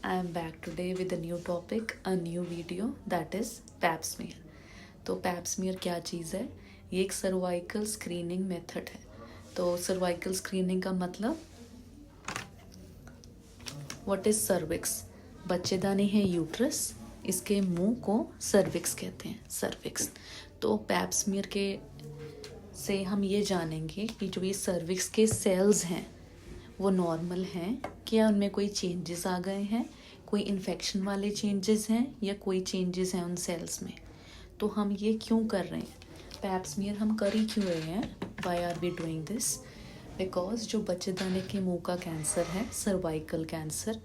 I am back today with a new topic, a new video that is pap smear. तो pipe smear क्या चीज़ है? ये एक cervical screening method है. तो सर्वाइकल स्क्रीनिंग का मतलब व्हाट इज सर्विक्स? बच्चेदानी है यूट्रस, इसके मुंह को सर्विक्स कहते हैं, सर्विक्स. तो पैप स्मीयर के से हम ये जानेंगे कि जो ये सर्विक्स के सेल्स हैं वो नॉर्मल हैं, क्या उनमें कोई चेंजेस आ गए हैं, कोई इन्फेक्शन वाले चेंजेस हैं या कोई चेंजेस हैं उन सेल्स में. तो हम ये क्यों कर रहे हैं, पैप स्मीयर हम कर ही क्यों रहे हैं, why are we doing this? Because जो बच्चेदाने के मुंह का कैंसर है, cervical cancer,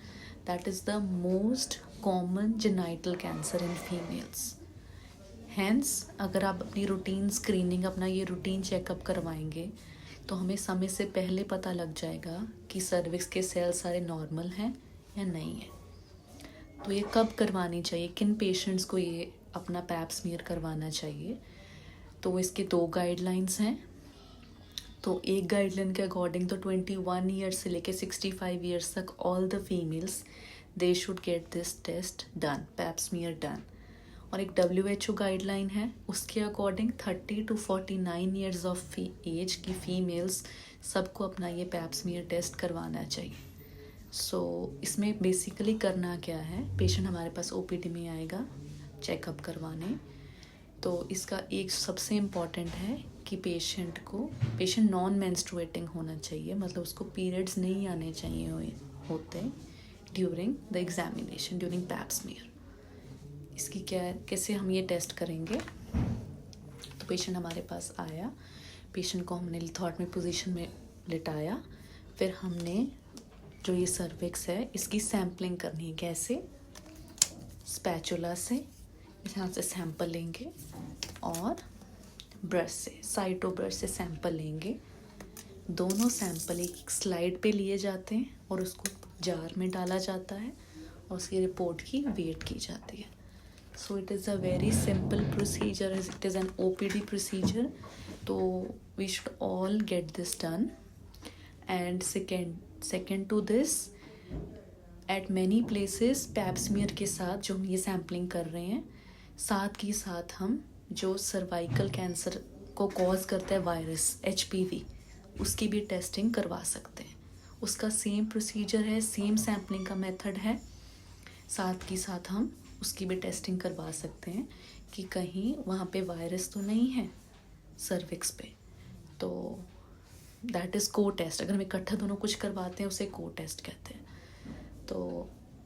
that is the most common genital cancer in females. Hence अगर आप अपनी रूटीन स्क्रीनिंग, अपना ये रूटीन चेकअप करवाएंगे तो हमें समय से पहले पता लग जाएगा कि सर्विक्स के सेल सारे नॉर्मल हैं या नहीं है. तो ये कब करवानी चाहिए, किन पेशेंट्स को ये अपना पैप स्मीयर करवाना चाहिए? तो इसके 2 गाइडलाइंस हैं. तो एक गाइडलाइन के अकॉर्डिंग तो 21 ईयर्स से लेके 65 ईयर्स तक all the females they should get this test done, pap smear done. और एक WHO गाइडलाइन है, उसके according 30 to 49 years of age की फीमेल्स सबको अपना ये पैप स्मीयर टेस्ट करवाना चाहिए. सो इसमें बेसिकली करना क्या है, पेशेंट हमारे पास OPD में आएगा चेकअप करवाने. तो इसका एक सबसे इम्पॉर्टेंट है कि पेशेंट नॉन मेंस्ट्रुएटिंग होना चाहिए, मतलब उसको पीरियड्स नहीं आने चाहिए होते during the examination, during pap smear. इसकी कैसे हम ये टेस्ट करेंगे? तो पेशेंट हमारे पास आया, पेशेंट को हमने लिथॉट में पोजीशन में लिटाया, फिर हमने जो ये सर्विक्स है इसकी सैम्पलिंग करनी है. कैसे? स्पैचुला से, यहाँ से सैंपल लेंगे और ब्रश से, साइटो ब्रश से सैंपल लेंगे. दोनों सैंपल एक स्लाइड पे लिए जाते हैं और उसको जार में डाला जाता है और उसकी रिपोर्ट की वेट की जाती है. So it is a very simple procedure, it is an OPD procedure. So we should all get this done. And second to this, at many places pap smear के साथ जो हम ये सैम्पलिंग कर रहे हैं, साथ ही साथ हम जो सर्वाइकल कैंसर को कॉज करता है वायरस HPV, उसकी भी टेस्टिंग करवा सकते हैं. उसका सेम प्रोसीजर है, सेम सैम्पलिंग का मेथड है. साथ ही साथ हम उसकी भी टेस्टिंग करवा सकते हैं कि कहीं वहाँ पे वायरस तो नहीं है सर्विक्स पे. तो दैट इज़ को टेस्ट. अगर हम इकट्ठा दोनों कुछ करवाते हैं उसे को टेस्ट कहते हैं. तो